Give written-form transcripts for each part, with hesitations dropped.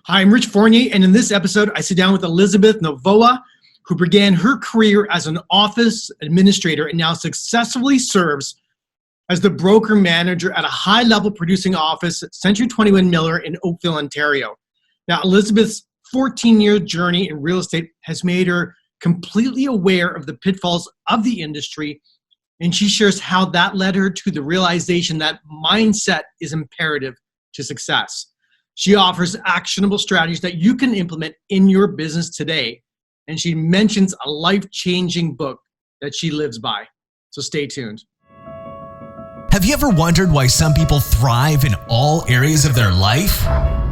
Hi, I'm Rich Fournier, and in this episode, I sit down with Elizabeth Novoa, who began her career as an office administrator and now successfully serves as the broker manager at a high-level producing office at Century 21 Miller in Oakville, Ontario. Now, Elizabeth's 14-year journey in real estate has made her completely aware of the pitfalls of the industry, and she shares how that led her to the realization that mindset is imperative to success. She offers actionable strategies that you can implement in your business today. And she mentions a life-changing book that she lives by. So stay tuned. Have you ever wondered why some people thrive in all areas of their life?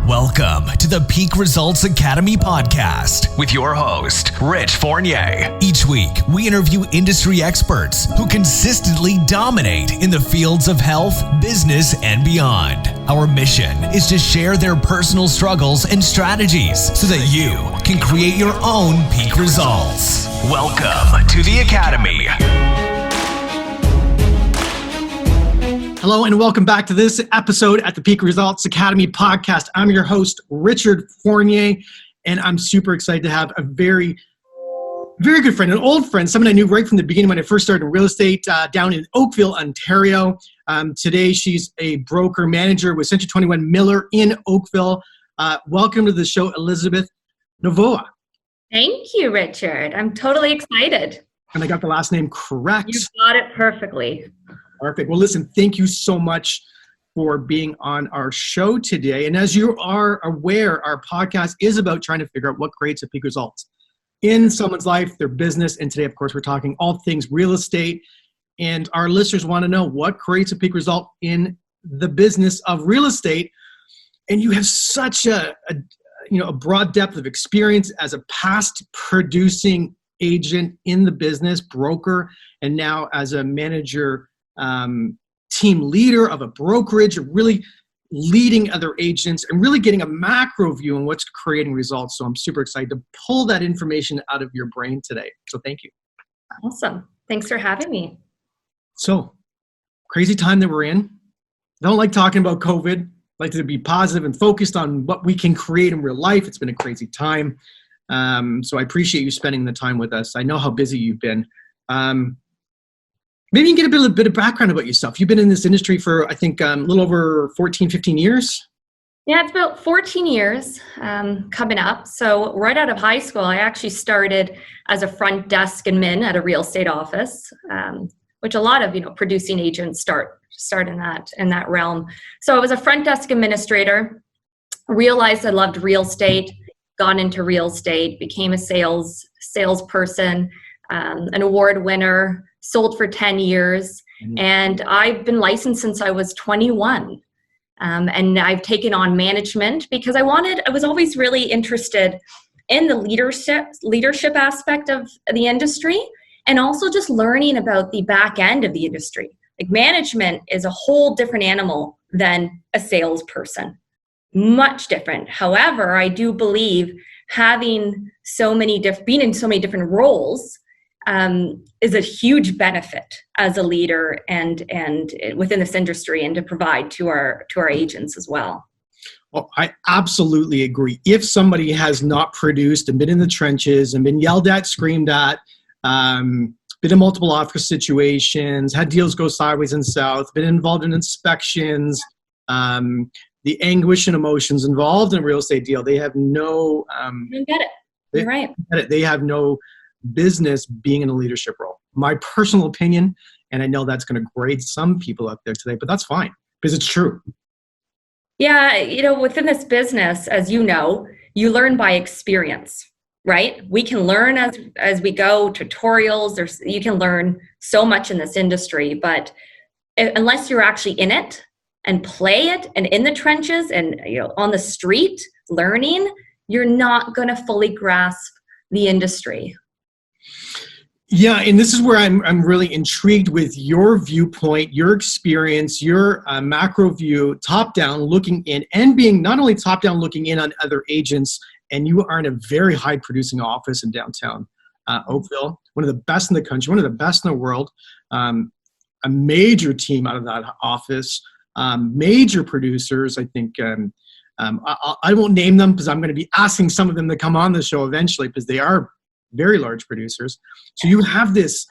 Welcome to the Peak Results Academy podcast with your host, Rich Fournier. Each week, we interview industry experts who consistently dominate in the fields of health, business, and beyond. Our mission is to share their personal struggles and strategies so that you can create your own peak results. Welcome to the Academy. Hello and welcome back to this episode at the Peak Results Academy podcast. I'm your host, Richard Fournier, and I'm super excited to have a very good friend, an old friend, someone I knew right from the beginning when I first started in real estate down in Oakville, Ontario. Today, she's a broker manager with Century 21 Miller in Oakville. Welcome to the show, Elizabeth Novoa. Thank you, Richard. I'm totally excited. And I got the last name correct. You got it perfectly. Perfect. Well, listen, thank you so much for being on our show today. And as you are aware, our podcast is about trying to figure out what creates a peak result in someone's life, their business. And today, of course, we're talking all things real estate. And our listeners want to know what creates a peak result in the business of real estate. And you have such a broad depth of experience as a past producing agent in the business, broker, and now as a manager, team leader of a brokerage, really leading other agents and really getting a macro view on what's creating results. So I'm super excited to pull that information out of your brain today. So thank you. Awesome. Thanks for having me. So crazy time that we're in. Don't like talking about COVID. Like to be positive and focused on what we can create in real life. It's been a crazy time. So I appreciate you spending the time with us. I know how busy you've been. Maybe you can get a bit of background about yourself. You've been in this industry for, I think, a little over 14, 15 years. Yeah, it's about 14 years coming up. So right out of high school, I actually started as a front desk admin at a real estate office, which a lot of producing agents start in that realm. So I was a front desk administrator, realized I loved real estate, got into real estate, became a salesperson, an award winner, sold for 10 years, and I've been licensed since I was 21. And I've taken on management because I was always really interested in the leadership aspect of the industry, and also just learning about the back end of the industry. Like management is a whole different animal than a salesperson, much different. However, I do believe having being in so many different roles is a huge benefit as a leader and within this industry, and to provide to our agents as well. Well, I absolutely agree. If somebody has not produced and been in the trenches and been yelled at, screamed at, been in multiple office situations, had deals go sideways and south, been involved in inspections, the anguish and emotions involved in a real estate deal, they have no... You get it. You're right. They have no business being in a leadership role. My personal opinion, and I know that's going to grade some people out there today, but that's fine because it's true. Yeah, within this business, as you know, you learn by experience, right? We can learn as we go, tutorials, you can learn so much in this industry, but unless you're actually in it and play it and in the trenches and on the street learning, you're not going to fully grasp the industry. Yeah, and this is where I'm really intrigued with your viewpoint, your experience, your macro view, top-down looking in, and being not only top-down looking in on other agents, and you are in a very high-producing office in downtown Oakville, one of the best in the country, one of the best in the world, a major team out of that office, major producers, I think I won't name them because I'm going to be asking some of them to come on the show eventually because they are very large producers. So you have this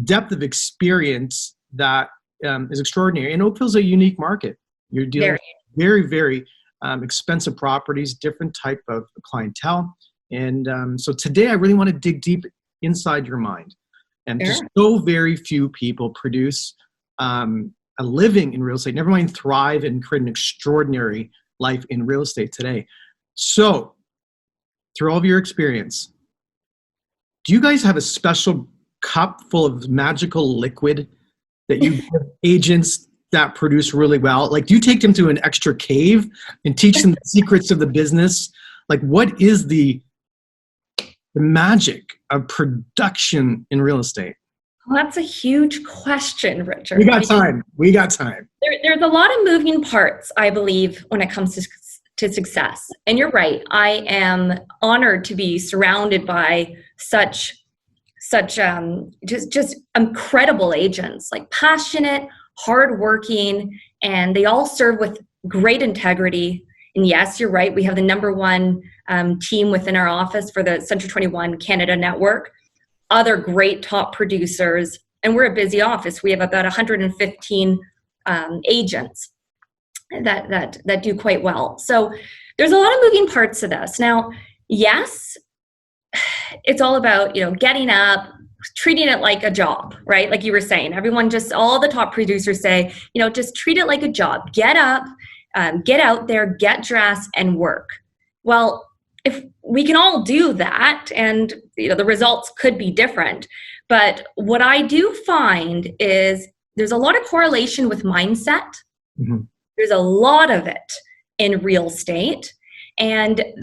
depth of experience that is extraordinary. And Oakville's a unique market. You're dealing with very, very expensive properties, different type of clientele. And so today I really want to dig deep inside your mind. And just so very few people produce a living in real estate, never mind thrive and create an extraordinary life in real estate today. So through all of your experience, do you guys have a special cup full of magical liquid that you give agents that produce really well? Like, do you take them to an extra cave and teach them the secrets of the business? Like, what is the magic of production in real estate? Well, that's a huge question, Richard. We got time. There's a lot of moving parts, I believe, when it comes to success. And you're right. I am honored to be surrounded by such just incredible agents, like passionate, hardworking, and they all serve with great integrity. And yes, you're right. We have the number one team within our office for the Central 21 Canada network, other great top producers, and we're a busy office. We have about 115 agents that do quite well. So there's a lot of moving parts to this. Now, yes, it's all about, getting up, treating it like a job, right? Like you were saying, all the top producers say, just treat it like a job. Get up, get out there, get dressed, and work. Well, if we can all do that, and the results could be different, but what I do find is there's a lot of correlation with mindset. Mm-hmm. There's a lot of it in real estate. And I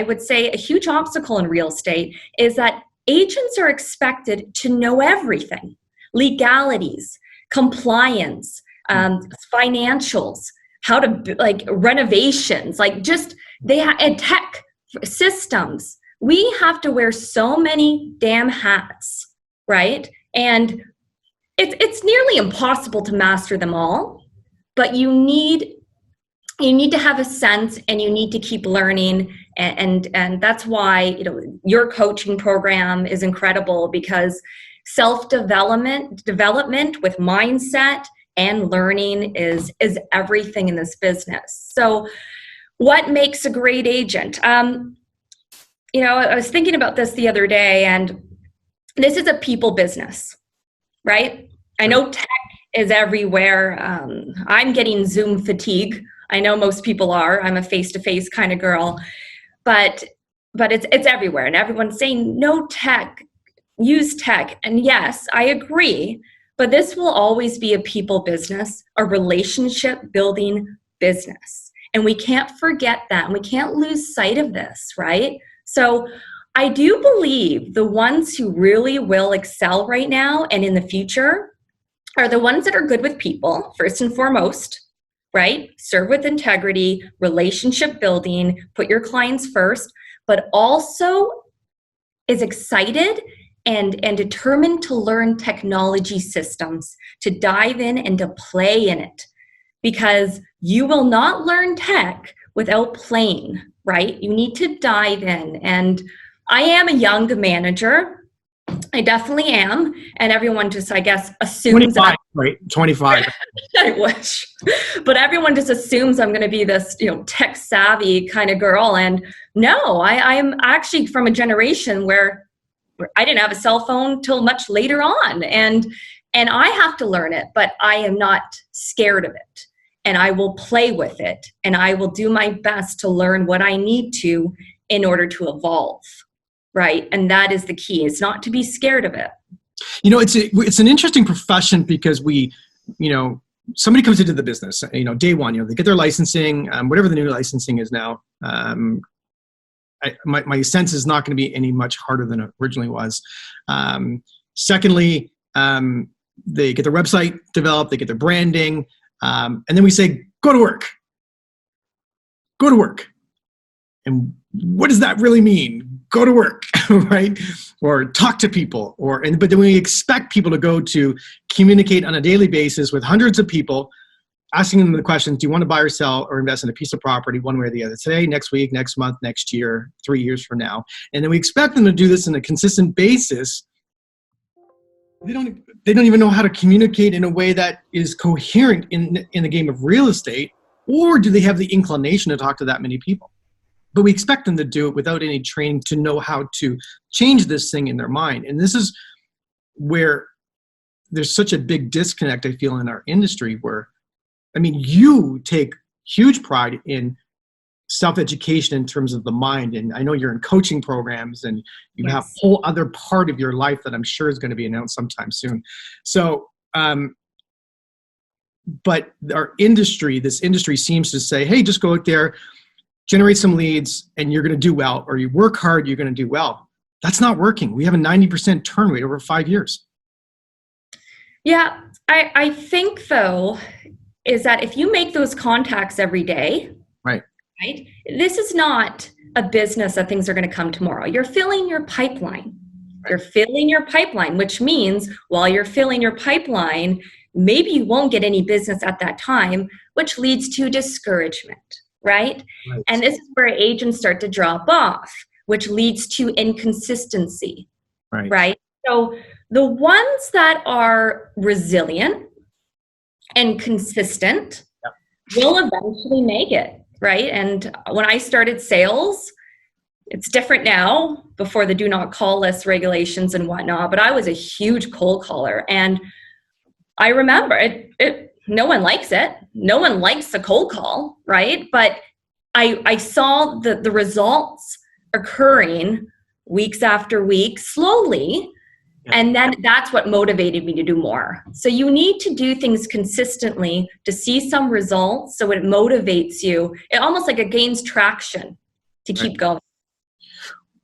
would say a huge obstacle in real estate is that agents are expected to know everything: legalities, compliance, financials, how to renovations, and tech systems. We have to wear so many damn hats, right? And it's nearly impossible to master them all, but you need to have a sense, and you need to keep learning. And that's why, your coaching program is incredible, because development with mindset and learning is everything in this business. So what makes a great agent? I was thinking about this the other day, and this is a people business, right? I know tech is everywhere. I'm getting Zoom fatigue. I know most people are. I'm a face-to-face kind of girl, but it's everywhere, and everyone's saying no tech, use tech. And yes, I agree, but this will always be a people business, a relationship building business. And we can't forget that, and we can't lose sight of this, right? So I do believe the ones who really will excel right now and in the future are the ones that are good with people, first and foremost, right? Serve with integrity, relationship building, put your clients first, but also is excited and determined to learn technology systems, to dive in and to play in it. Because you will not learn tech without playing, right? You need to dive in. And I am a young manager. I definitely am. And everyone just, I guess, assumes 25, right? 25. I wish. But everyone just assumes I'm going to be this, tech savvy kind of girl. And no, I am actually from a generation where I didn't have a cell phone till much later on. And I have to learn it, but I am not scared of it. And I will play with it. And I will do my best to learn what I need to in order to evolve. Right. And that is the key, is not to be scared of it. It's an interesting profession because somebody comes into the business, day one, they get their licensing, whatever the new licensing is now. My sense is not going to be any much harder than it originally was. Secondly, they get their website developed, they get their branding, and then we say, go to work. Go to work. And what does that really mean? Go to work, right? Or talk to people, but then we expect people to go to communicate on a daily basis with hundreds of people asking them the questions, do you want to buy or sell or invest in a piece of property one way or the other, today, next week, next month, next year, 3 years from now? And then we expect them to do this on a consistent basis. They don't even know how to communicate in a way that is coherent in the game of real estate, or do they have the inclination to talk to that many people? But we expect them to do it without any training to know how to change this thing in their mind. And this is where there's such a big disconnect, I feel, in our industry where, I mean, you take huge pride in self-education in terms of the mind. And I know you're in coaching programs and you have a whole other part of your life that I'm sure is going to be announced sometime soon. So, but this industry seems to say, hey, just go out there, generate some leads, and you're going to do well, or you work hard, you're going to do well. That's not working. We have a 90% turn rate over 5 years. Yeah, I think though, is that if you make those contacts every day, right? This is not a business that things are going to come tomorrow. You're filling your pipeline. You're filling your pipeline, which means while you're filling your pipeline, maybe you won't get any business at that time, which leads to discouragement, right? And this is where agents start to drop off, which leads to inconsistency, right? So the ones that are resilient and consistent will eventually make it, right? And when I started sales, it's different now before the do not call list regulations and whatnot, but I was a huge cold caller. And I remember no one likes it. No one likes a cold call, right? But I saw the results occurring weeks after week, slowly. And then that's what motivated me to do more. So you need to do things consistently to see some results. So it motivates you. It almost like it gains traction to keep going.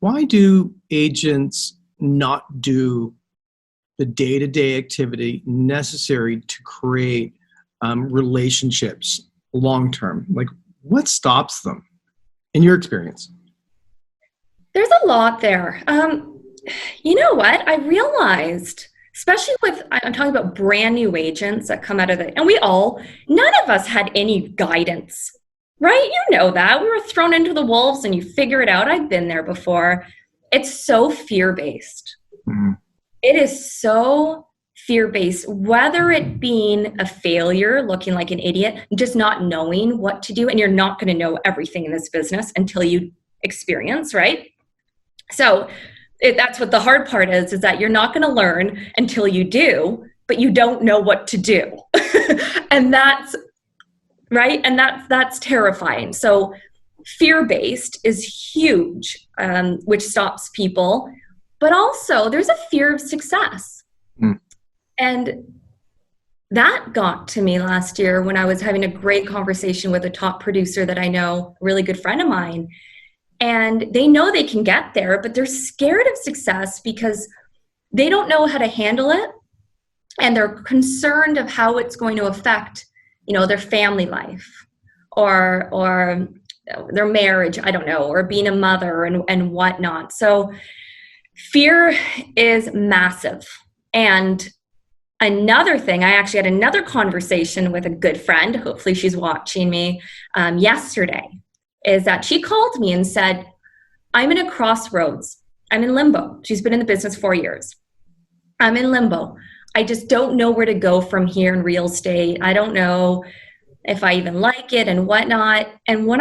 Why do agents not do the day-to-day activity necessary to create relationships long-term? Like, what stops them in your experience? There's a lot there. You know what? I realized, especially I'm talking about brand new agents that come out of and none of us had any guidance, right? You know that. We were thrown into the wolves and you figure it out. I've been there before. It's so fear-based. Mm-hmm. It is so fear-based, whether it being a failure, looking like an idiot, just not knowing what to do. And you're not going to know everything in this business until you experience, right? So that's what the hard part is that you're not going to learn until you do, but you don't know what to do. And that's right. And that's terrifying. So fear-based is huge, which stops people, but also there's a fear of success. And that got to me last year when I was having a great conversation with a top producer that I know, a really good friend of mine. And they know they can get there, but they're scared of success because they don't know how to handle it. And they're concerned of how it's going to affect, their family life or their marriage, I don't know, or being a mother and whatnot. So fear is massive. And another thing, I actually had another conversation with a good friend, hopefully she's watching me, yesterday, is that she called me and said, I'm in a crossroads. I'm in limbo. She's been in the business 4 years. I'm in limbo. I just don't know where to go from here in real estate. I don't know if I even like it and whatnot. And when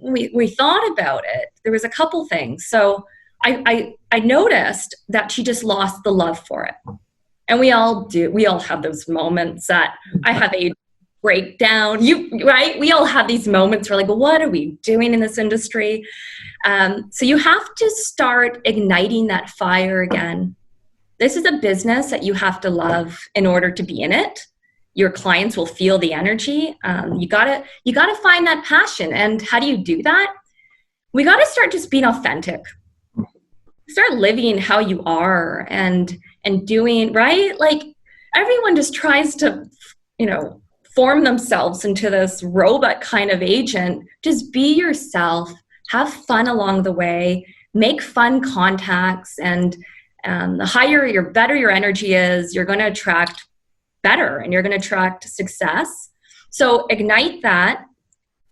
we thought about it, there was a couple things. So I noticed that she just lost the love for it. And we all do. We all have those moments that I have a breakdown, right? We all have these moments where what are we doing in this industry? So you have to start igniting that fire again. This is a business that you have to love in order to be in it. Your clients will feel the energy. You gotta find that passion. And how do you do that? We gotta start just being authentic. Start living how you are and doing, right? Like everyone just tries to, form themselves into this robot kind of agent. Just be yourself, have fun along the way, make fun contacts, and the better your energy is, you're going to attract better and you're going to attract success. So ignite that.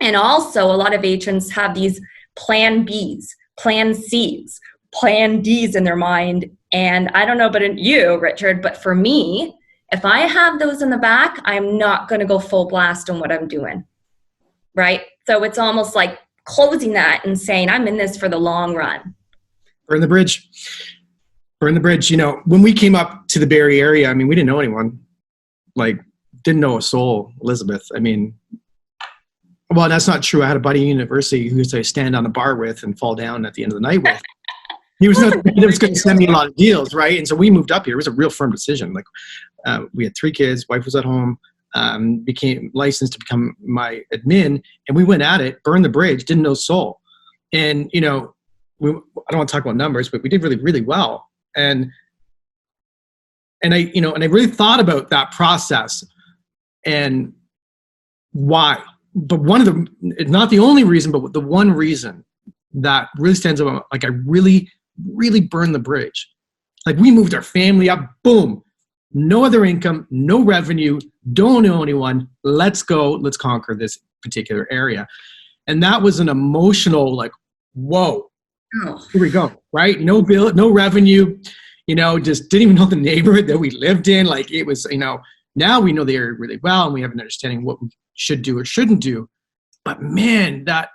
And also a lot of agents have these plan Bs, plan Cs, plan Ds in their mind. And I don't know about you, Richard, but for me, if I have those in the back, I'm not going to go full blast on what I'm doing, right? So it's almost like closing that and saying, I'm in this for the long run. Burn the bridge. Burn the bridge. You know, when we came up to the Barrie area, I mean, we didn't know anyone. Like, didn't know a soul, Elizabeth. I mean, well, that's not true. I had a buddy in university who used to stand on the bar with and fall down at the end of the night with. He was going to send me a lot of deals, right? And so we moved up here. It was a real firm decision. Like, we had 3 kids. Wife was at home. Became licensed to become my admin, and we went at it. Burned the bridge. Didn't know soul. And you know, I don't want to talk about numbers, but we did really, really well. And I really thought about that process and why. But one of the, not the only reason, but the one reason that really stands out, like I really, really burned the bridge. Like we moved our family up, boom, no other income, no revenue, don't know anyone. Let's go, let's conquer this particular area. And that was an emotional, like, whoa, here we go, right? No bill, no revenue, you know, just didn't even know the neighborhood that we lived in. Like it was, you know, now we know the area really well and we have an understanding of what we should do or shouldn't do. But man, that,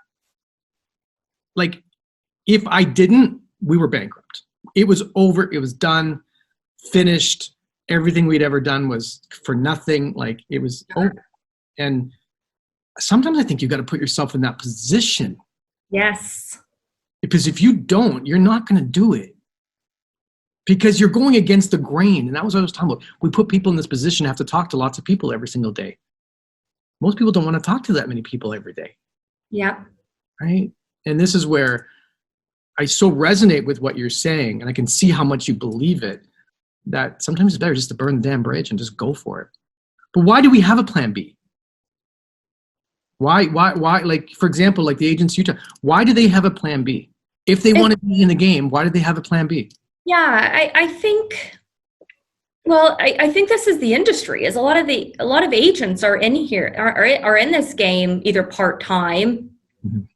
like, if I didn't, we were bankrupt. It was over. It was done, finished. Everything we'd ever done was for nothing. Like it was over. And sometimes I think you got to put yourself in that position. Yes. Because if you don't, you're not going to do it. Because you're going against the grain. And that was what I was talking about. We put people in this position to have to talk to lots of people every single day. Most people don't want to talk to that many people every day. Yeah. Right? And this is where I so resonate with what you're saying, and I can see how much you believe it, that sometimes it's better just to burn the damn bridge and just go for it. But why do we have a plan B? Why, like, for example, like the agents Utah, why do they have a plan B? If they want to be in the game, why do they have a plan B? Yeah, I think, well, I think this is the industry, is a lot of agents are in here, are in this game either part-time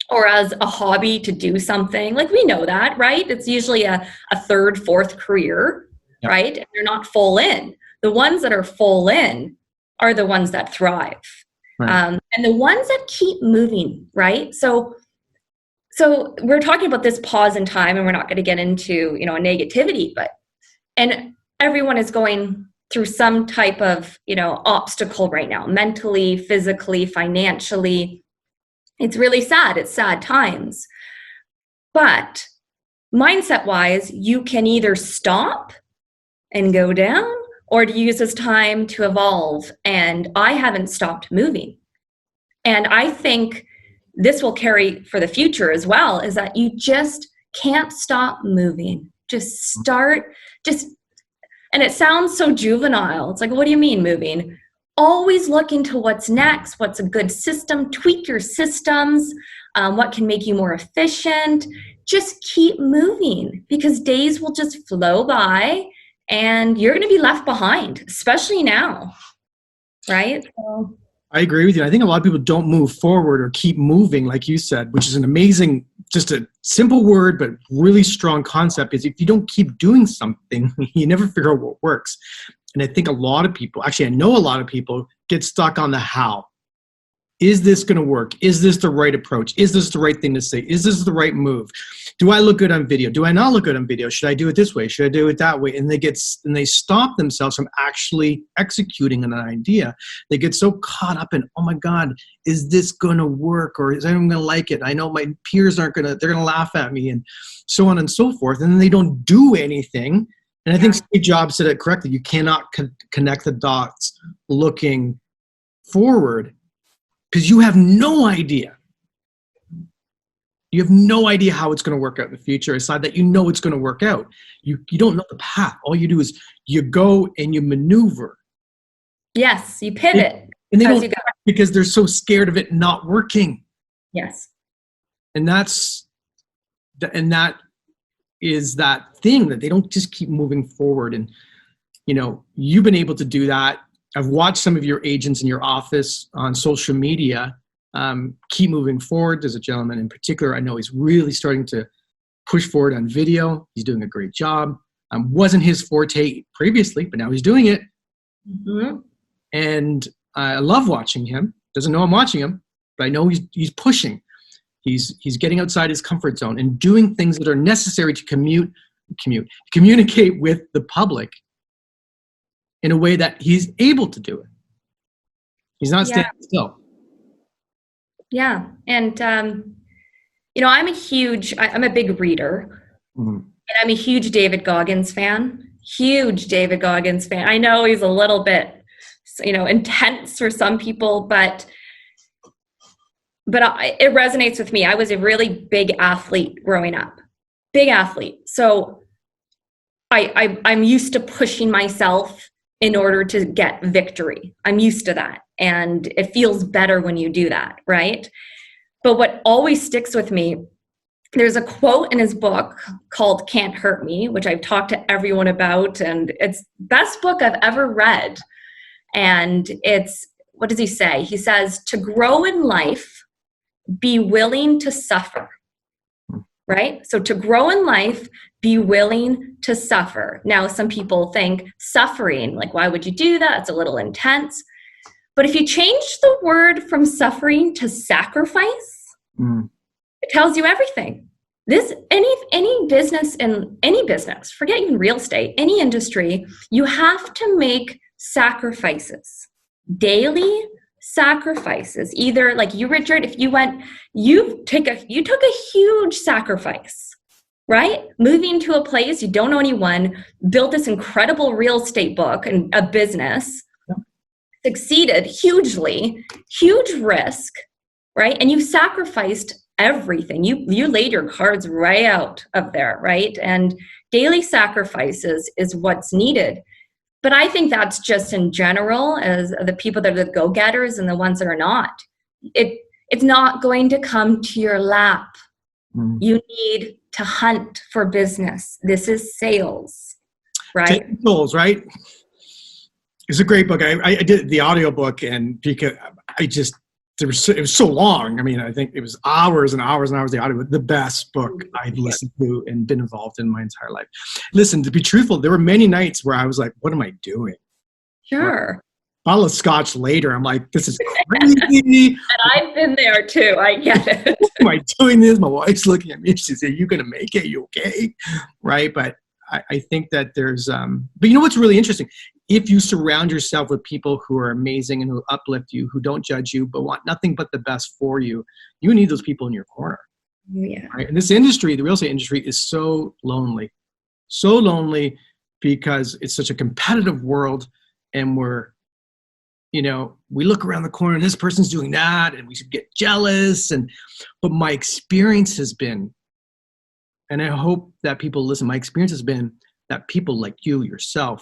or as a hobby to do something. Like we know that, right? It's usually a third, fourth career, right? And they're not full in. The ones that are full in are the ones that thrive. Right. And the ones that keep moving, right? So we're talking about this pause in time, and we're not going to get into, you know, negativity, and everyone is going through some type of, you know, obstacle right now, mentally, physically, financially. It's really sad. It's sad times. But mindset wise, you can either stop and go down, or to use this time to evolve. And I haven't stopped moving. And I think this will carry for the future as well, is that you just can't stop moving. Just start, and it sounds so juvenile. It's like, what do you mean moving? Always look into what's next, what's a good system, tweak your systems, what can make you more efficient. Just keep moving, because days will just flow by and you're going to be left behind, especially now, right? So, I agree with you. I think a lot of people don't move forward or keep moving, like you said, which is an amazing, just a simple word, but really strong concept, is if you don't keep doing something, you never figure out what works. And I think a lot of people, actually, I know a lot of people get stuck on the how. Is this going to work? Is this the right approach? Is this the right thing to say? Is this the right move? Do I look good on video? Do I not look good on video? Should I do it this way? Should I do it that way? And they stop themselves from actually executing an idea. They get so caught up in, oh my God, is this going to work? Or is anyone going to like it? I know my peers they're going to laugh at me, and so on and so forth. And then they don't do anything. And I think Steve Jobs said it correctly. You cannot connect the dots looking forward, because you have no idea. You have no idea how it's going to work out in the future, aside that you know it's going to work out. You don't know the path. All you do is you go and you maneuver. Yes, you pivot. And they don't, because they're so scared of it not working. Yes. And that is that thing that they don't just keep moving forward. And, you know, you've been able to do that. I've watched some of your agents in your office on social media keep moving forward. There's a gentleman in particular I know he's really starting to push forward on video. He's doing a great job. Wasn't his forte previously, but now he's doing it. Mm-hmm. And I love watching him. Doesn't know I'm watching him, but I know he's pushing. He's getting outside his comfort zone and doing things that are necessary to communicate with the public in a way that he's able to do it. He's not standing still. Yeah. And, I'm a big reader. Mm-hmm. And I'm a huge David Goggins fan. Huge David Goggins fan. I know he's a little bit, intense for some people, but it resonates with me. I was a really big athlete growing up. Big athlete. So I'm used to pushing myself in order to get victory. I'm used to that. And it feels better when you do that, right? But what always sticks with me, there's a quote in his book called Can't Hurt Me, which I've talked to everyone about, and it's the best book I've ever read. And what does he say? He says, to grow in life, be willing to suffer, right? So to grow in life, be willing to suffer. Now, some people think suffering, like, why would you do that? It's a little intense. But if you change the word from suffering to sacrifice, it tells you everything. Any business, forget even real estate, any industry, you have to make sacrifices, daily sacrifices. Either like you, Richard, if you took a huge sacrifice, right? Moving to a place you don't know anyone, built this incredible real estate book and a business, succeeded hugely, huge risk, right? And you sacrificed everything. You laid your cards right out of there, right? And daily sacrifices is what's needed. But I think that's just in general, as the people that are the go-getters and the ones that are not. It's not going to come to your lap. You need to hunt for business. This is sales, right? Pitfalls, right? It's a great book. I did the audiobook, and because it was so long. I mean, I think it was hours and hours and hours. The audio, the best book I've listened to and been involved in my entire life. Listen, to be truthful, there were many nights where I was like, "What am I doing?" Sure. Bottle of scotch later, I'm like, "This is crazy." And I've been there too. I get it. Am I doing this? My wife's looking at me. She said, "Are you going to make it? You okay?" Right? But I think that there's, but you know what's really interesting? If you surround yourself with people who are amazing and who uplift you, who don't judge you, but want nothing but the best for you, you need those people in your corner. Yeah. Right? And this industry, the real estate industry, is so lonely because it's such a competitive world, and we look around the corner and this person's doing that, and we should get jealous. But my experience has been, and I hope that people listen, my experience has been that people like you, yourself,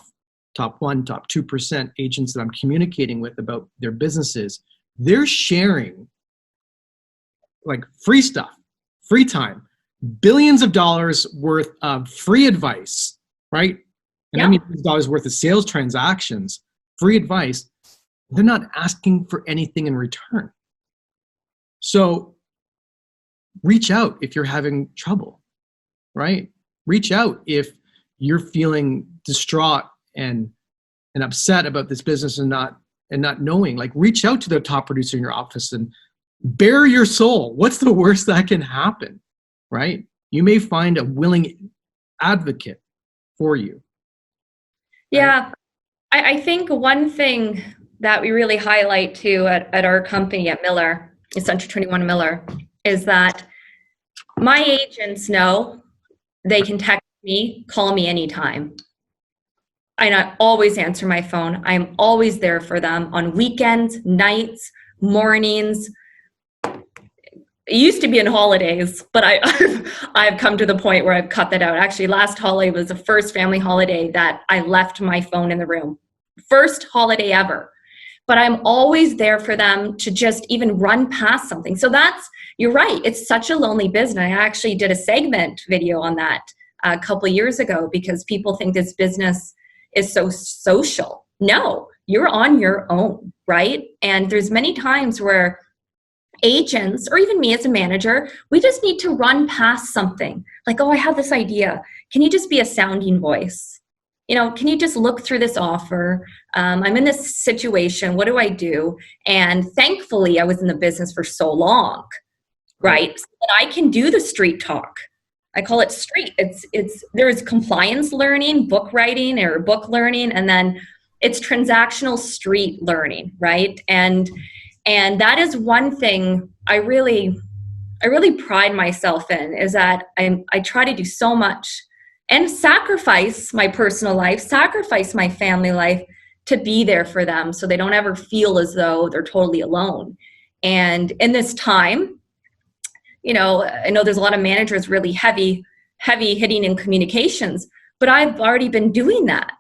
top 1%, top 2% agents that I'm communicating with about their businesses, they're sharing like free stuff, free time, billions of dollars worth of free advice, right? And I mean dollars worth of sales transactions, free advice. They're not asking for anything in return. So reach out if you're having trouble, right? Reach out if you're feeling distraught and upset about this business and not knowing. Like, reach out to the top producer in your office and bare your soul. What's the worst that can happen, right? You may find a willing advocate for you. Yeah. I think one thing that we really highlight too at our company at Miller, Century 21 Miller, is that my agents know they can text me, call me anytime. And I always answer my phone. I'm always there for them on weekends, nights, mornings. It used to be on holidays, but I've come to the point where I've cut that out. Actually, last holiday was the first family holiday that I left my phone in the room. First holiday ever. But I'm always there for them to just even run past something. So you're right. It's such a lonely business. I actually did a segment video on that a couple of years ago because people think this business is so social. No, you're on your own, right? And there's many times where agents, or even me as a manager, we just need to run past something. Like, oh, I have this idea. Can you just be a sounding voice? Can you just look through this offer? I'm in this situation. What do I do? And thankfully, I was in the business for so long, right? So that I can do the street talk. I call it street. There's compliance learning, book writing or book learning, and then it's transactional street learning, right? And that is one thing I really pride myself in, is that I try to do so much and sacrifice my personal life, sacrifice my family life to be there for them so they don't ever feel as though they're totally alone. And in this time, I know there's a lot of managers really heavy hitting in communications, but I've already been doing that.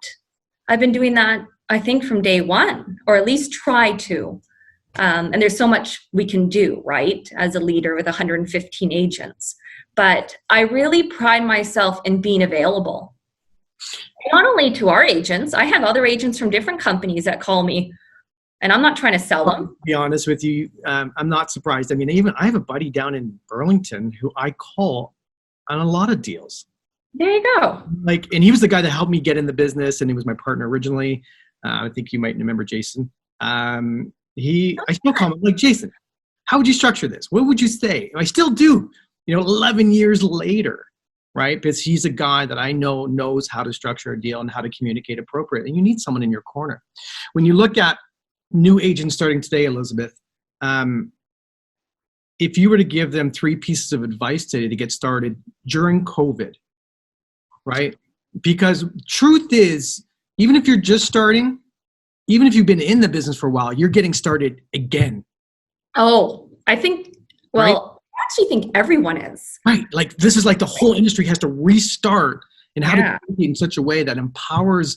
I've been doing that, I think, from day one, or at least try to. And there's so much we can do, right, as a leader with 115 agents. But I really pride myself in being available. Not only to our agents, I have other agents from different companies that call me, and I'm not trying to sell them. To be honest with you, I'm not surprised. I mean, even I have a buddy down in Burlington who I call on a lot of deals. There you go. And he was the guy that helped me get in the business, and he was my partner originally. I think you might remember Jason. I still call him, like, Jason, how would you structure this? What would you say? I still do, 11 years later, right? Because he's a guy that I know knows how to structure a deal and how to communicate appropriately. And you need someone in your corner. When you look at new agents starting today, Elizabeth, if you were to give them 3 pieces of advice today to get started during COVID, right? Because truth is, even if you're just starting, even if you've been in the business for a while, you're getting started again. Oh, I think, right? I actually think everyone is. Right. Like, this is like the whole industry has to restart and how to do it in such a way that empowers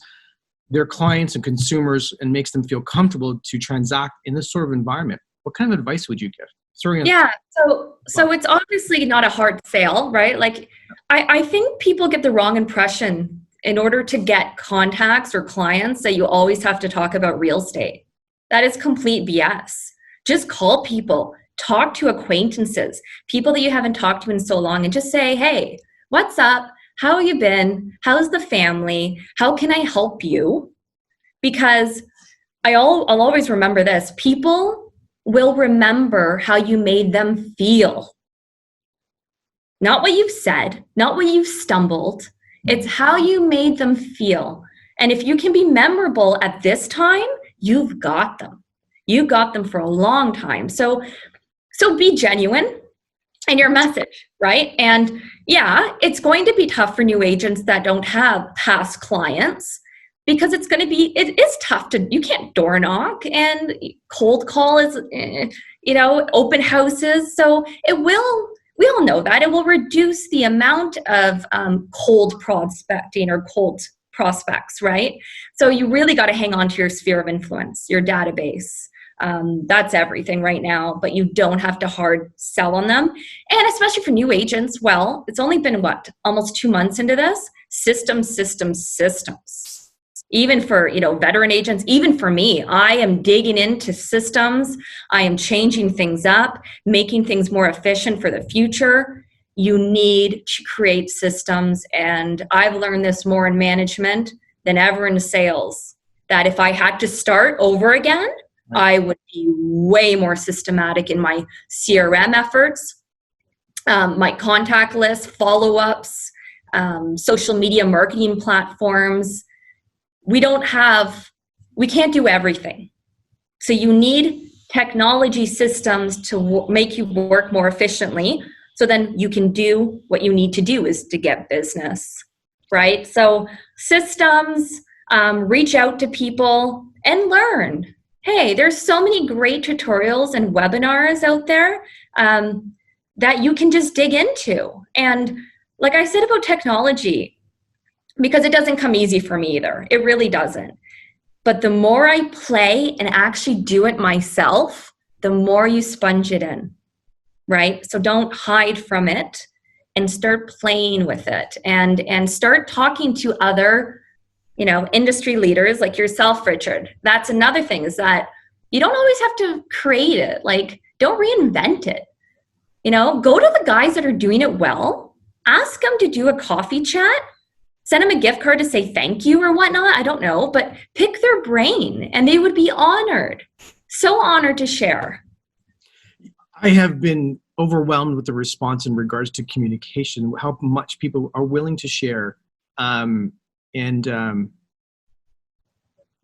their clients and consumers and makes them feel comfortable to transact in this sort of environment. What kind of advice would you give? So it's obviously not a hard sale, right? Like, I think people get the wrong impression in order to get contacts or clients that you always have to talk about real estate. That is complete BS. Just call people, talk to acquaintances, people that you haven't talked to in so long, and just say, hey, what's up? How have you been? How's the family? How can I help you? Because I'll always remember this. People will remember how you made them feel. Not what you've said, not what you've stumbled. It's how you made them feel. And if you can be memorable at this time, you've got them. You've got them for a long time. So be genuine in your message, right? And yeah, it's going to be tough for new agents that don't have past clients, because it is tough you can't door knock, and cold call is, open houses. So we all know that it will reduce the amount of cold prospecting or cold prospects, right? So you really got to hang on to your sphere of influence, your database. That's everything right now, but you don't have to hard sell on them. And especially for new agents, well, it's only been almost 2 months into this. Systems. Even for, veteran agents, even for me, I am digging into systems. I am changing things up, making things more efficient for the future. You need to create systems. And I've learned this more in management than ever in sales, that if I had to start over again, I would be way more systematic in my CRM efforts, my contact list, follow-ups, social media marketing platforms. We can't do everything. So you need technology systems to make you work more efficiently. So then you can do what you need to do, is to get business, right? So systems, reach out to people and learn. Hey, there's so many great tutorials and webinars out there that you can just dig into. And like I said about technology, because it doesn't come easy for me either. It really doesn't. But the more I play and actually do it myself, the more you sponge it in, right? So don't hide from it and start playing with it, and start talking to other industry leaders like yourself, Richard. That's another thing, is that you don't always have to create it. Like, don't reinvent it. Go to the guys that are doing it well, ask them to do a coffee chat, send them a gift card to say thank you or whatnot. I don't know, but pick their brain and they would be honored. So honored to share. I have been overwhelmed with the response in regards to communication, how much people are willing to share.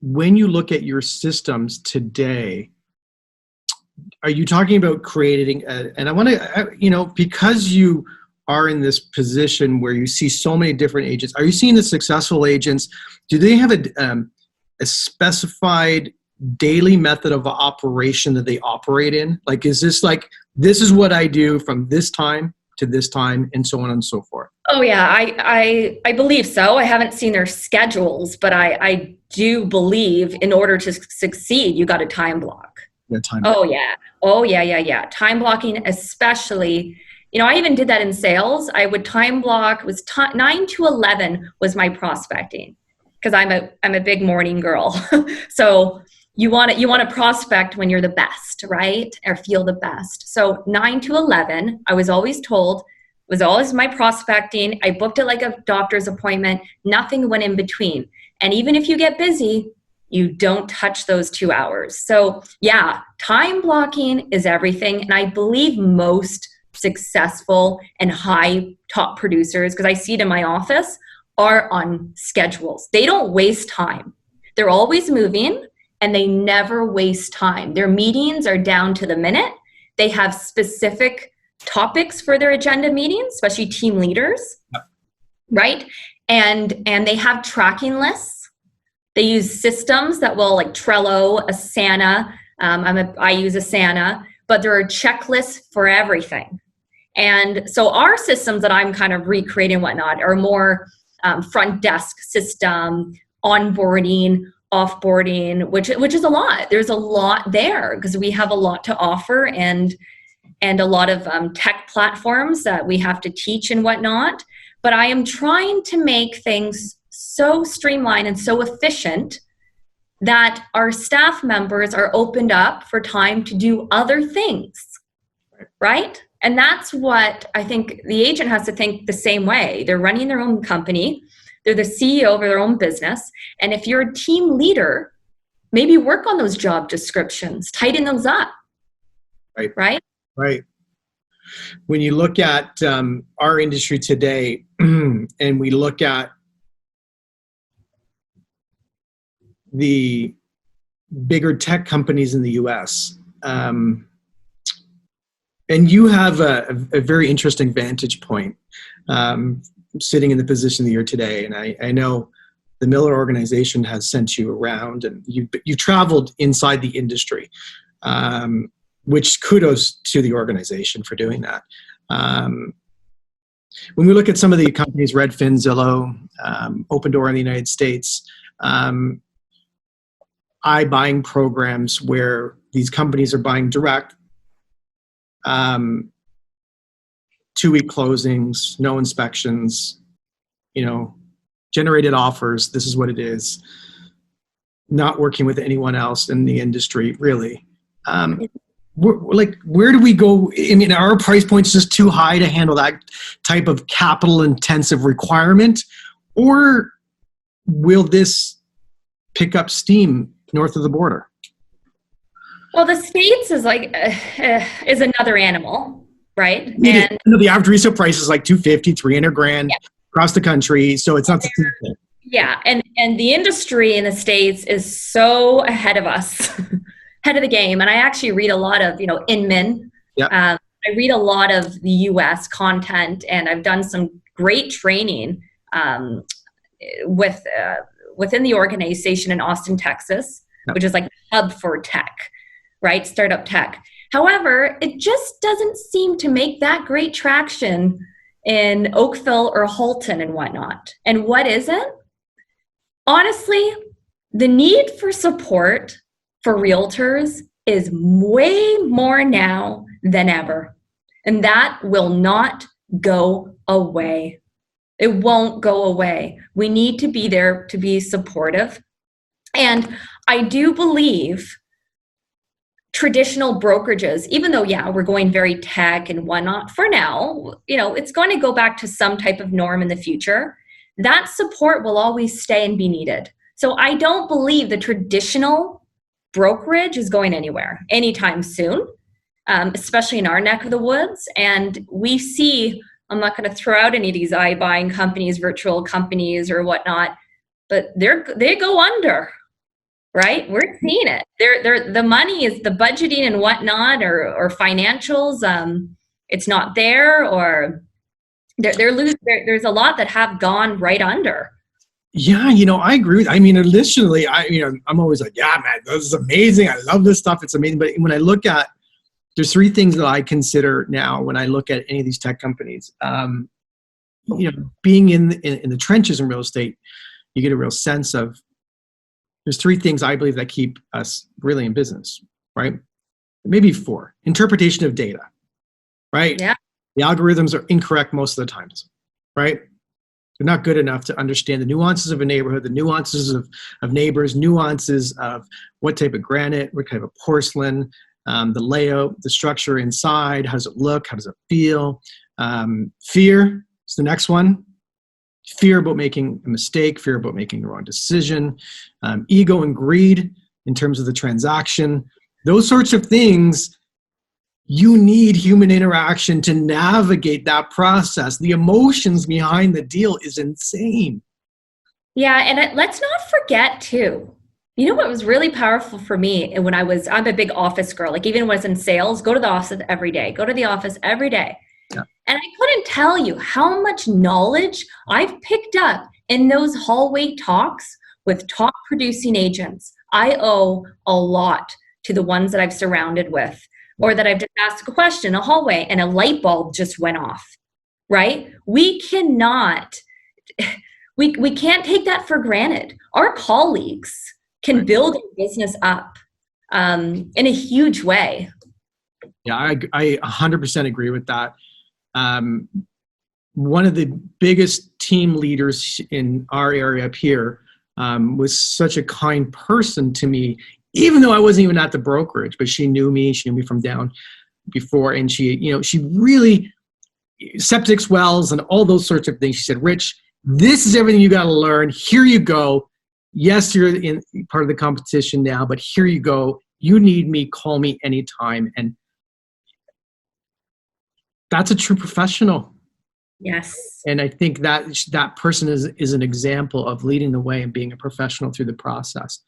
When you look at your systems today, are you talking about creating, and I want to, because you are in this position where you see so many different agents, are you seeing the successful agents, do they have a specified daily method of operation that they operate in? Like, is this like, this is what I do from this time to this time and so on and so forth? Oh yeah, I believe so. I haven't seen their schedules, but I do believe in order to succeed, you got a time block. Yeah, time. Oh yeah. Time blocking, especially, I even did that in sales. I would time block, 9 to 11 was my prospecting, because I'm a big morning girl. So you want to prospect when you're the best, right? Or feel the best. So 9 to 11, I was always told, was always my prospecting. I booked it like a doctor's appointment. Nothing went in between. And even if you get busy, you don't touch those 2 hours. So yeah, time blocking is everything. And I believe most successful and high top producers, because I see it in my office, are on schedules. They don't waste time. They're always moving and they never waste time. Their meetings are down to the minute. They have specific topics for their agenda meetings, especially team leaders, right? And they have tracking lists. They use systems that will, like Trello, Asana. I use Asana, but there are checklists for everything. And so our systems that I'm kind of recreating and whatnot are more front desk system, onboarding, offboarding, which is a lot. There's a lot there because we have a lot to offer and a lot of tech platforms that we have to teach and whatnot. But I am trying to make things so streamlined and so efficient that our staff members are opened up for time to do other things, right? And that's what I think the agent has to think the same way. They're running their own company. They're the CEO of their own business. And if you're a team leader, maybe work on those job descriptions, tighten those up, right? Right. When you look at our industry today, and we look at the bigger tech companies in the US, and you have a very interesting vantage point sitting in the position that you're today. And I know the Miller organization has sent you around and you traveled inside the industry, which kudos to the organization for doing that. When we look at some of the companies, Redfin, Zillow, Open Door in the United States, iBuying programs where these companies are buying direct, 2-week closings, no inspections, generated offers. This is what it is. Not working with anyone else in the industry, really. Where do we go? I mean, are our price points just too high to handle that type of capital intensive requirement? Or will this pick up steam north of the border? Well, the States is is another animal, right? And the average resale price is like $250,000, $300,000 across the country. So it's not the same thing. Yeah. And the industry in the States is so ahead of us, ahead of the game. And I actually read a lot of, Inman. I read a lot of the US content, and I've done some great training within the organization in Austin, Texas, which is like a hub for tech, right? Startup tech. However, it just doesn't seem to make that great traction in Oakville or Halton and whatnot. And what is it? Honestly, the need for support for realtors is way more now than ever. And that will not go away. It won't go away. We need to be there to be supportive. And I do believe traditional brokerages, even though, yeah, we're going very tech and whatnot for now, it's going to go back to some type of norm in the future. That support will always stay and be needed. So I don't believe the traditional brokerage is going anywhere anytime soon, especially in our neck of the woods. And we see, I'm not going to throw out any of these iBuying companies, virtual companies or whatnot, but they go under. Right? We're seeing it. The money is the budgeting and whatnot, or financials. It's not there, or they're losing. There's a lot that have gone right under. Yeah, I agree with. Initially, I'm always like, yeah, man, this is amazing. I love this stuff. It's amazing. But when I look at, there's three things that I consider now when I look at any of these tech companies. Being in the trenches in real estate, you get a real sense of. There's three things I believe that keep us really in business, right? Maybe four. Interpretation of data, right? Yeah. The algorithms are incorrect most of the times, right? They're not good enough to understand the nuances of a neighborhood, the nuances of neighbors, nuances of what type of granite, what type of porcelain, the layout, the structure inside, how does it look, how does it feel? Fear is the next one. Fear about making a mistake, fear about making the wrong decision, ego and greed in terms of the transaction. Those sorts of things, you need human interaction to navigate that process. The emotions behind the deal is insane. Yeah, and let's not forget too, what was really powerful for me when I'm a big office girl, like even when I was in sales, go to the office every day. Yeah. And I couldn't tell you how much knowledge I've picked up in those hallway talks with top producing agents. I owe a lot to the ones that I've surrounded with, or that I've just asked a question in a hallway and a light bulb just went off, right? We cannot, we can't take that for granted. Our colleagues can build a business up in a huge way. Yeah, I 100% agree with that. One of the biggest team leaders in our area up here was such a kind person to me, even though I wasn't even at the brokerage, but she knew me from down before. And she really, septic wells and all those sorts of things. She said, Rich, this is everything you got to learn. Here you go. Yes, you're in part of the competition now, but here you go. You need me, call me anytime. And that's a true professional. Yes. And I think that person is an example of leading the way and being a professional through the process.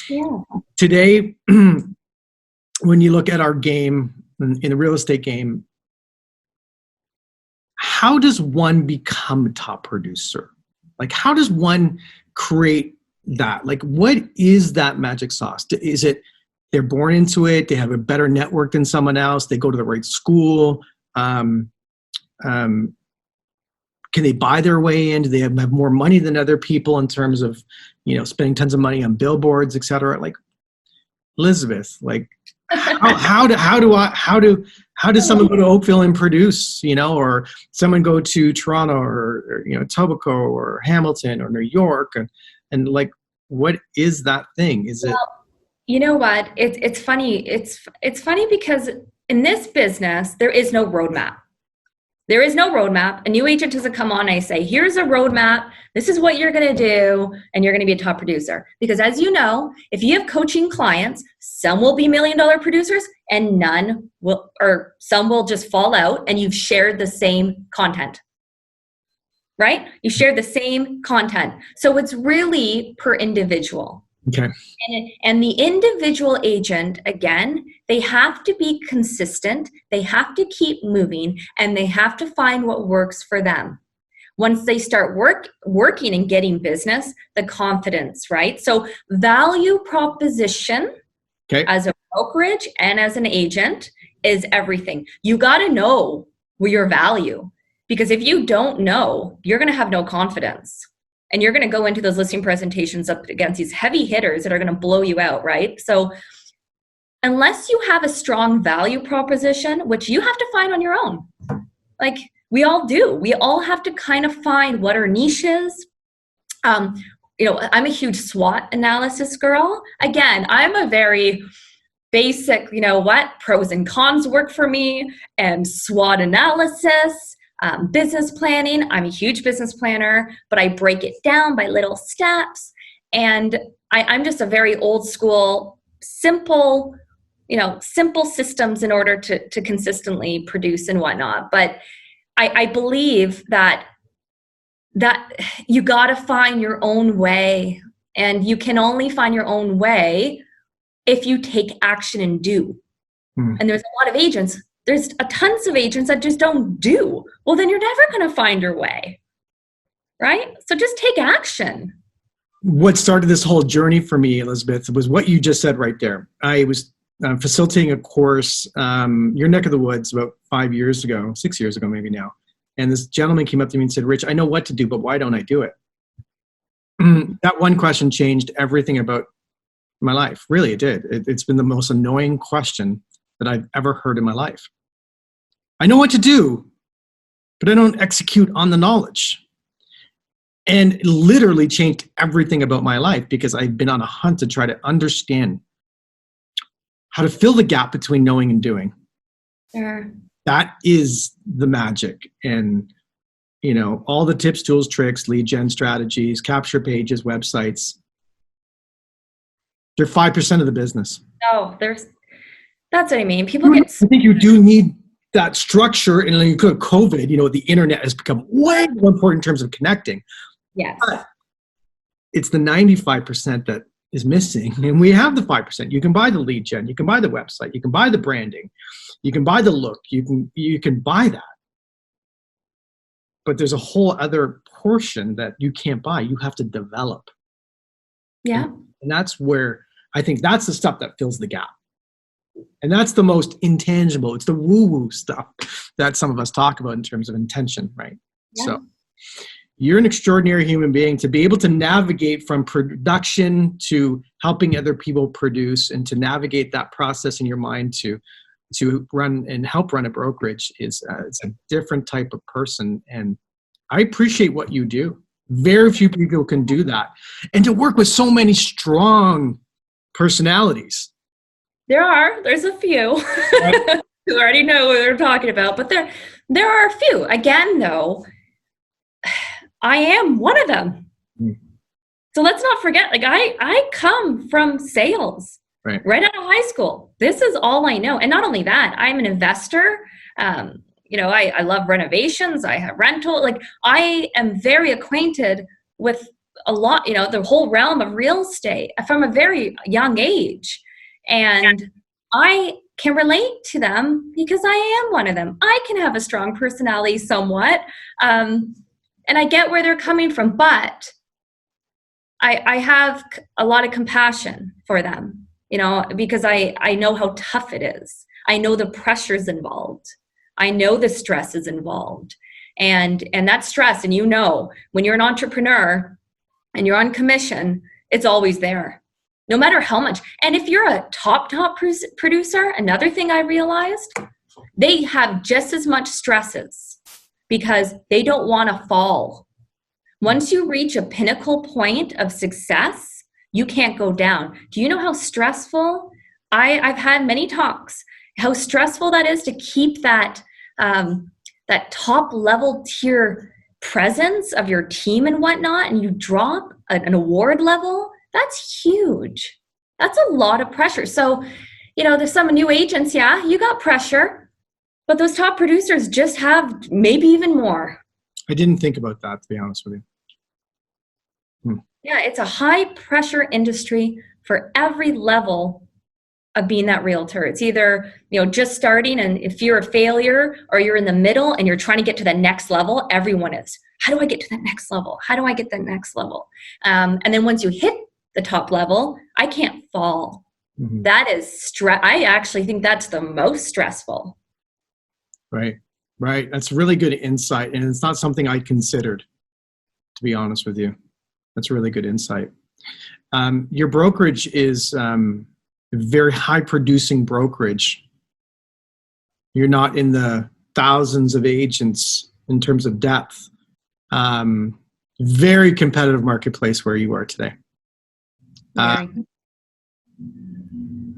Yeah. Today, when you look at our game in the real estate game, how does one become a top producer? Like, how does one create that? Like, what is that magic sauce? Is it they're born into it? They have a better network than someone else? They go to the right school? Can they buy their way in? Do they have more money than other people in terms of, spending tons of money on billboards, et cetera? Like, Elizabeth, like, how does someone go to Oakville and produce, or someone go to Toronto or Etobicoke or Hamilton or New York and like, what is that thing? Is it? Well, you know what? It's funny. It's funny because in this business, there is no roadmap. There is no roadmap. A new agent doesn't come on and I say, here's a roadmap. This is what you're going to do. And you're going to be a top producer. Because as you know, if you have coaching clients, some will be $1 million producers and none will, or some will just fall out and you've shared the same content, right? You shared the same content. So it's really per individual. Okay. And the individual agent, again, they have to be consistent, they have to keep moving, and they have to find what works for them. Once they start working and getting business, the confidence, right? So value proposition as a brokerage and as an agent is everything. You got to know your value, because if you don't know, you're going to have no confidence. And you're going to go into those listing presentations up against these heavy hitters that are going to blow you out, right? So unless you have a strong value proposition, which you have to find on your own, like We all do. We all have to kind of find what our niche is. I'm a huge SWOT analysis girl. Again, I'm a very basic, pros and cons work for me, and SWOT analysis, business planning. I'm a huge business planner, but I break it down by little steps. And I'm just a very old school, simple systems in order to consistently produce and whatnot. But I believe that you got to find your own way, and you can only find your own way if you take action and do. And there's a lot of agents. There's tons of agents that just don't do. Well, then you're never going to find your way, right? So just take action. What started this whole journey for me, Elizabeth, was what you just said right there. I was facilitating a course, your neck of the woods, about 6 years ago, maybe now. And this gentleman came up to me and said, Rich, I know what to do, but why don't I do it? That one question changed everything about my life. Really, it did. It's been the most annoying question that I've ever heard in my life. I know what to do, but I don't execute on the knowledge. And it literally changed everything about my life, because I've been on a hunt to try to understand how to fill the gap between knowing and doing. Sure. That is the magic. And, all the tips, tools, tricks, lead gen strategies, capture pages, websites, they're 5% of the business. No, that's what I mean. I think you do need that structure. And you could COVID, the internet has become way more important in terms of connecting. Yes. But it's the 95% that is missing. And we have the 5%. You can buy the lead gen, you can buy the website, you can buy the branding, you can buy the look, you can buy that. But there's a whole other portion that you can't buy. You have to develop. Yeah. And that's where I think that's the stuff that fills the gap. And that's the most intangible. It's the woo-woo stuff that some of us talk about in terms of intention, right? Yeah. So you're an extraordinary human being to be able to navigate from production to helping other people produce, and to navigate that process in your mind to run and help run a brokerage it's a different type of person. And I appreciate what you do. Very few people can do that. And to work with so many strong personalities. There's a few who already know what they're talking about, but there are a few. Again, though, I am one of them. So let's not forget, I come from sales. Right out of high school. This is all I know. And not only that, I'm an investor. I love renovations. I have rental. I am very acquainted with a lot, the whole realm of real estate from a very young age. And I can relate to them because I am one of them. I can have a strong personality somewhat. And I get where they're coming from, but I have a lot of compassion for them. Because I know how tough it is. I know the pressures involved. I know the stress is involved. And that stress, and when you're an entrepreneur and you're on commission, it's always there, no matter how much. And if you're a top producer, another thing I realized, they have just as much stresses because they don't want to fall. Once you reach a pinnacle point of success, you can't go down. Do you know how stressful? I've had many talks, how stressful that is to keep that top level tier presence of your team and whatnot, and you drop an award level. That's huge. That's a lot of pressure. So, there's some new agents, you got pressure, but those top producers just have maybe even more. I didn't think about that, to be honest with you. Yeah, it's a high pressure industry for every level of being that realtor. It's either, just starting, and if you're a failure, or you're in the middle and you're trying to get to the next level. Everyone is. How do I get to that next level? How do I get that next level? And then once you hit the top level, I can't fall. Mm-hmm. That is I actually think that's the most stressful. Right. That's really good insight. And it's not something I considered, to be honest with you. That's really good insight. Your brokerage is a very high producing brokerage. You're not in the thousands of agents in terms of depth. Very competitive marketplace where you are today.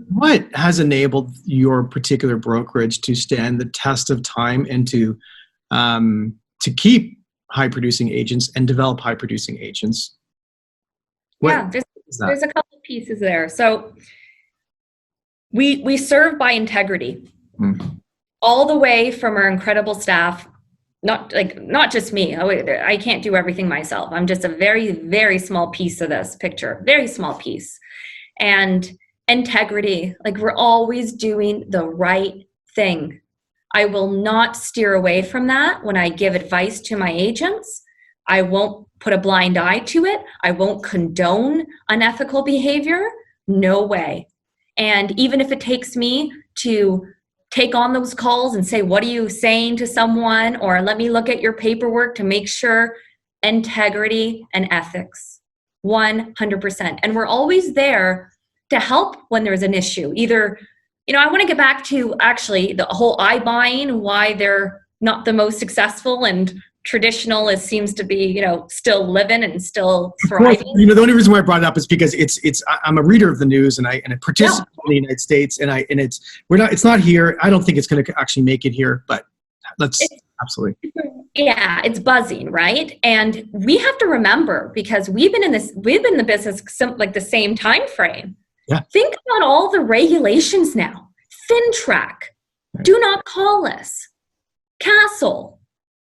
What has enabled your particular brokerage to stand the test of time and to keep high-producing agents and develop high-producing agents? There's a couple of pieces there. So we serve by integrity, all the way from our incredible staff. Not just me. I can't do everything myself. I'm just a very, very small piece of this picture, very small piece. And integrity, like we're always doing the right thing. I will not steer away from that when I give advice to my agents. I won't put a blind eye to it. I won't condone unethical behavior. No way. And even if it takes me to take on those calls and say, what are you saying to someone? Or let me look at your paperwork to make sure. Integrity and ethics, 100%. And we're always there to help when there's an issue. Either, I want to get back to actually the whole iBuying, why they're not the most successful and traditional as seems to be, still living and still thriving. The only reason why I brought it up is because I'm a reader of the news and I participate in the United States it's not here. I don't think it's going to actually make it here, but absolutely. Yeah, it's buzzing, right? And we have to remember, because we've been in the business like the same time frame. Yeah. Think about all the regulations now. FinTrack, right. Do not call us, Castle,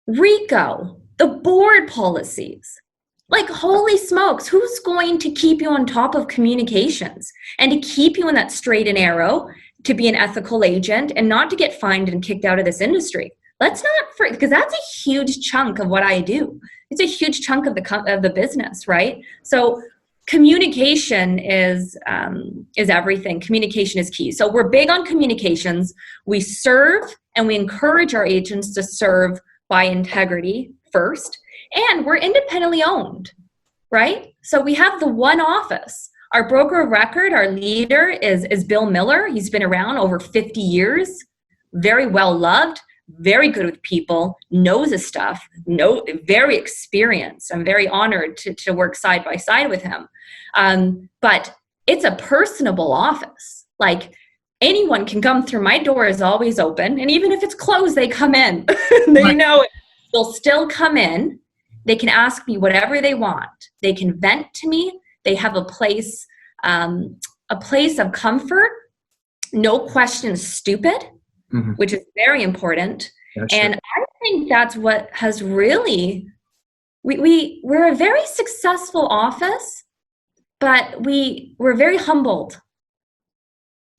RICO, the board policies. Like, holy smokes, who's going to keep you on top of communications and to keep you in that straight and narrow to be an ethical agent and not to get fined and kicked out of this industry? Let's not, because that's a huge chunk of what I do. It's a huge chunk of the business, right? So communication is everything. Communication is key. So we're big on communications. We serve and we encourage our agents to serve by integrity first, and we're independently owned, right? So we have the one office. Our broker of record, our leader is Bill Miller. He's been around over 50 years, very well loved, very good with people, knows his stuff, very experienced. I'm very honored to work side by side with him. But it's a personable office. Like, anyone can come through. My door is always open. And even if it's closed, they come in. They know it. They'll still come in. They can ask me whatever they want. They can vent to me. They have a place of comfort. No questions stupid, which is very important. Yeah, sure. And I think that's what has really, we're a very successful office, but we're very humbled.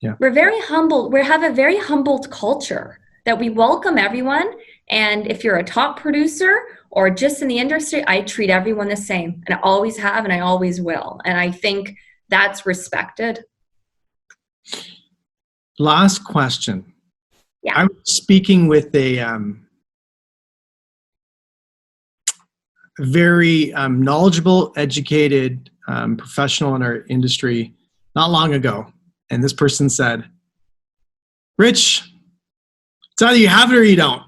Yeah. We're very humble. We have a very humbled culture that we welcome everyone. And if you're a top producer or just in the industry, I treat everyone the same. And I always have, and I always will. And I think that's respected. Last question. Yeah. I'm speaking with a very knowledgeable, educated professional in our industry not long ago. And this person said, Rich, it's either you have it or you don't.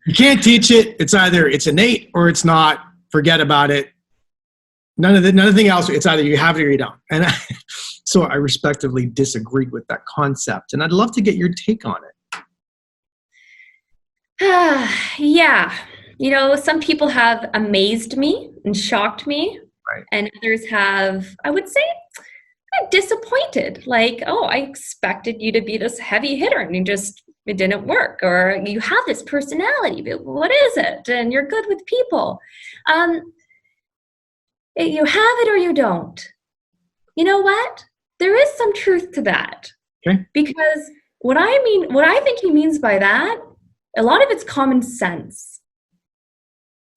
You can't teach it. It's either it's innate or it's not. Forget about it. Nothing else. It's either you have it or you don't. And so I respectively disagreed with that concept. And I'd love to get your take on it. Yeah. Some people have amazed me and shocked me. Right. And others have, I would say, disappointed. Like, oh, I expected you to be this heavy hitter and it didn't work. Or you have this personality, but what is it? And you're good with people. You have it or you don't. You know what? There is some truth to that. Okay. Because what I think he means by that, a lot of it's common sense.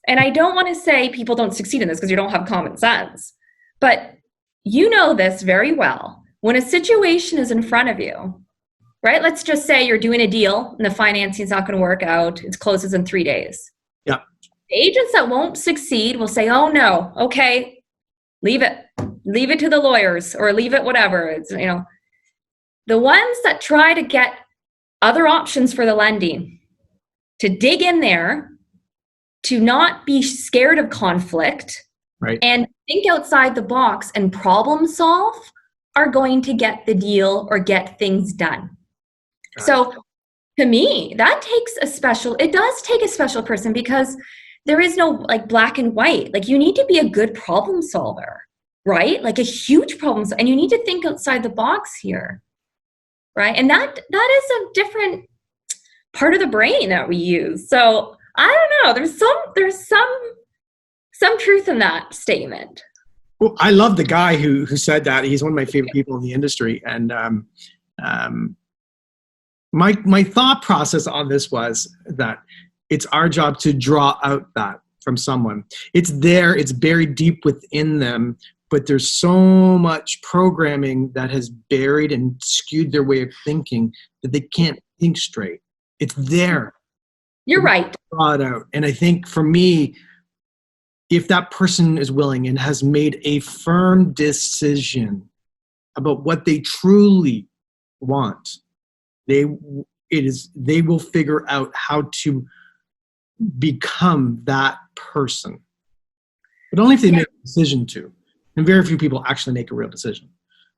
And I don't want to say people don't succeed in this because you don't have common sense. But you know this very well. When a situation is in front of you, right? Let's just say you're doing a deal and the financing is not going to work out. It closes in 3 days. Yeah. The agents that won't succeed will say, oh no, okay, leave it to the lawyers or leave it whatever. It's, the ones that try to get other options for the lending to dig in there, to not be scared of conflict, right, and think outside the box and problem solve are going to get the deal or get things done. So to me, it does take a special person, because there is no like black and white. Like, you need to be a good problem solver, right? Like a huge problem. And you need to think outside the box here, right? And that is a different part of the brain that we use. So I don't know. There's some truth in that statement. Well, I love the guy who said that. He's one of my favorite people in the industry. And my thought process on this was that it's our job to draw out that from someone. It's there, it's buried deep within them, but there's so much programming that has buried and skewed their way of thinking that they can't think straight. It's there. You're right. Draw it out. And I think for me, if that person is willing and has made a firm decision about what they truly want, they will figure out how to become that person. But only if they make a decision to. And very few people actually make a real decision.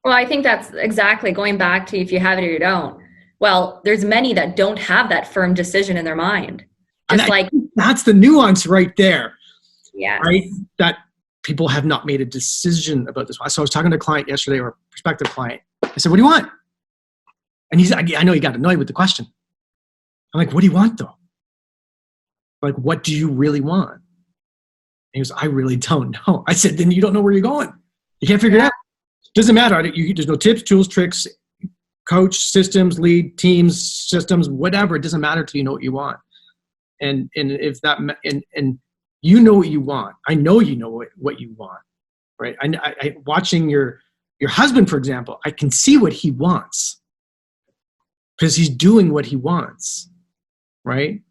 Well, I think that's exactly going back to if you have it or you don't. Well, there's many that don't have that firm decision in their mind. That's the nuance right there. Yeah. Right? That people have not made a decision about this. So I was talking to a client yesterday, or a prospective client. I said, "What do you want?" And he's like, "I know he got annoyed with the question." I'm like, "What do you want though? Like, what do you really want?" And he goes, "I really don't know." I said, "Then you don't know where you're going. You can't figure it out. Doesn't matter. There's no tips, tools, tricks, coach, systems, lead, teams, systems, whatever. It doesn't matter till you know what you want. And if that and you know what you want. I know you know what you want, right? I watching your husband, for example, I can see what he wants because he's doing what he wants, right?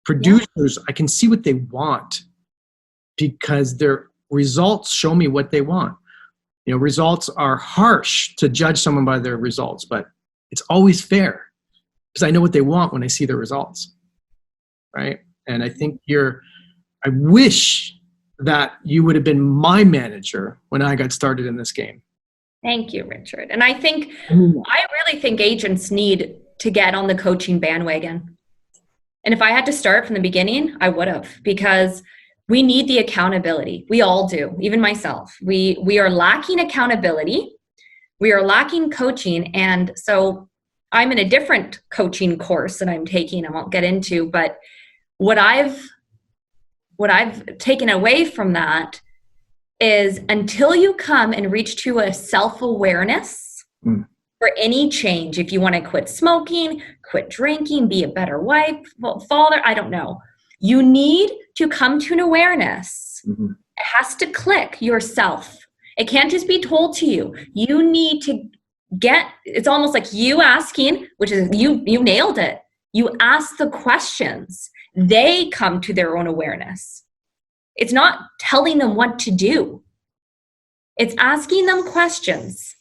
Producers, I can see what they want because their results show me what they want. You know, results are harsh to judge someone by their results, but it's always fair because I know what they want when I see their results, right? And I think I wish that you would have been my manager when I got started in this game. Thank you, Richard. And I really think agents need to get on the coaching bandwagon. And if I had to start from the beginning, I would have, because we need the accountability. We all do, even myself. We are lacking accountability. We are lacking coaching. And so I'm in a different coaching course that I'm taking, I won't get into, but what I've taken away from that is until you come and reach to a self-awareness for any change, if you want to quit smoking, quit drinking, be a better wife, father, I don't know. You need to come to an awareness. Mm-hmm. It has to click yourself. It can't just be told to you. You need to it's almost like you asking, which is you nailed it. You ask the questions. They come to their own awareness. It's not telling them what to do. It's asking them questions.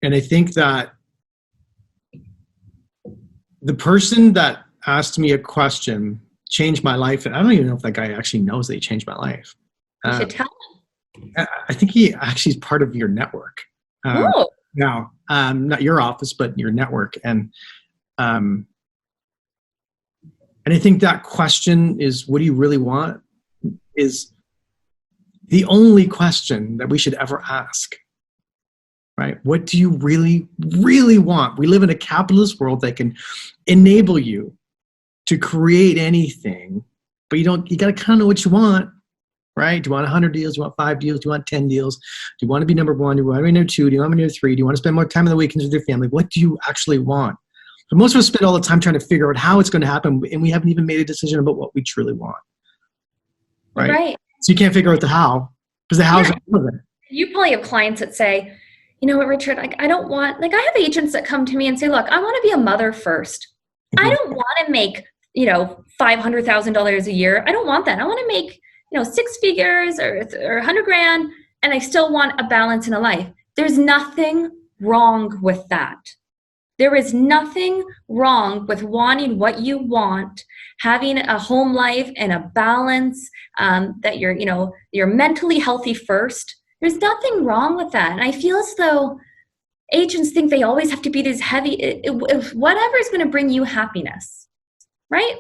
And I think that the person that asked me a question changed my life. And I don't even know if that guy actually knows that he changed my life. You should tell him. I think he actually is part of your network. Now, not your office, but your network. And I think that question is, what do you really want? Is the only question that we should ever ask, right? What do you really, really want? We live in a capitalist world that can enable you to create anything, but you got to kind of know what you want, right? Do you want 100 deals? Do you want 5 deals? Do you want 10 deals? Do you want to be number 1? Do you want to be number 2? Do you want to be number 3? Do you want to spend more time on the weekends with your family? What do you actually want? But most of us spend all the time trying to figure out how it's going to happen, and we haven't even made a decision about what we truly want. Right? So you can't figure out the how, because the how is irrelevant. You probably have clients that say, you know what, Richard, I don't want, I have agents that come to me and say, look, I want to be a mother first. Mm-hmm. I don't want to make, $500,000 a year. I don't want that. I want to make, 6 figures or $100,000, and I still want a balance in a life. There's nothing wrong with that. There is nothing wrong with wanting what you want, having a home life and a balance, that you're mentally healthy first. There's nothing wrong with that. And I feel as though agents think they always have to be this heavy, whatever is going to bring you happiness, right?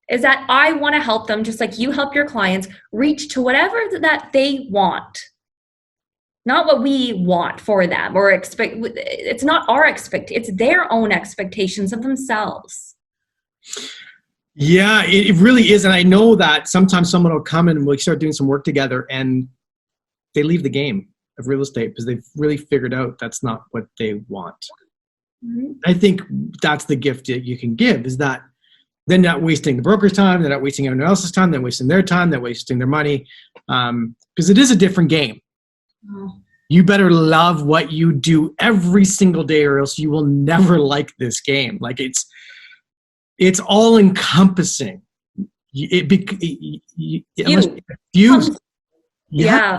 Is that I want to help them, just like you help your clients, reach to whatever that they want. Not what we want for them or expect. It's not our it's their own expectations of themselves. Yeah, it really is. And I know that sometimes someone will come in and we start doing some work together and they leave the game of real estate because they've really figured out that's not what they want. Mm-hmm. I think that's the gift that you can give, is that they're not wasting the broker's time, they're not wasting anyone else's time, they're wasting their time, they're wasting their money, because it is a different game. Oh. You better love what you do every single day or else you will never like this game. Like it's all encompassing. Yeah.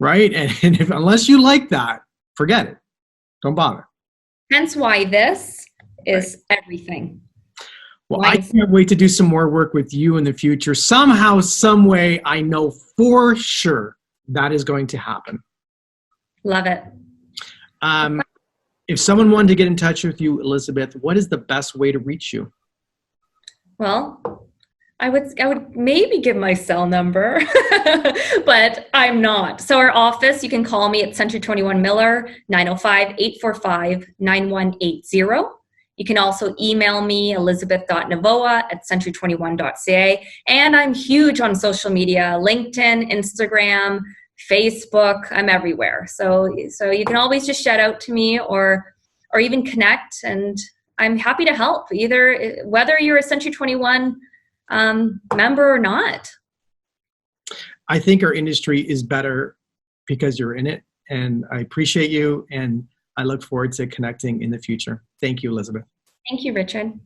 Right? And unless you like that, forget it. Don't bother. Hence why this is everything. Well, I can't wait to do some more work with you in the future. Somehow, some way, I know for sure that is going to happen. Love it. If someone wanted to get in touch with you, Elizabeth, what is the best way to reach you? Well, I would maybe give my cell number, but I'm not. So our office, you can call me at Century 21 Miller, 905-845-9180. You can also email me, elizabeth.novoa@century21.ca. And I'm huge on social media, LinkedIn, Instagram, Facebook. I'm everywhere. So you can always just shout out to me or even connect, and I'm happy to help, either whether you're a Century 21 member or not. I think our industry is better because you're in it, and I appreciate you, and I look forward to connecting in the future. Thank you, Elizabeth. Thank you, Richard.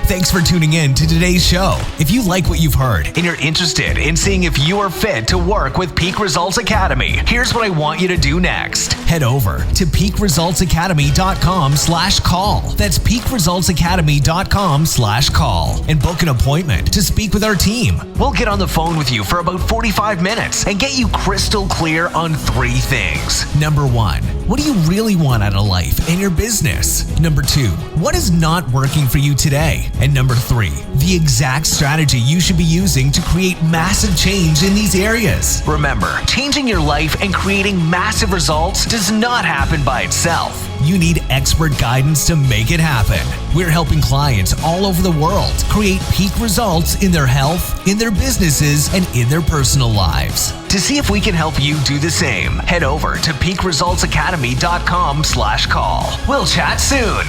Thanks for tuning in to today's show. If you like what you've heard and you're interested in seeing if you are fit to work with Peak Results Academy, here's what I want you to do next. Head over to peakresultsacademy.com/call. That's peakresultsacademy.com/call and book an appointment to speak with our team. We'll get on the phone with you for about 45 minutes and get you crystal clear on 3 things. Number 1, what do you really want out of life and your business? Number 2, what is not working for you today? And number 3, the exact strategy you should be using to create massive change in these areas. Remember, changing your life and creating massive results does not happen by itself. You need expert guidance to make it happen. We're helping clients all over the world create peak results in their health, in their businesses, and in their personal lives. To see if we can help you do the same, head over to peakresultsacademy.com/call. We'll chat soon.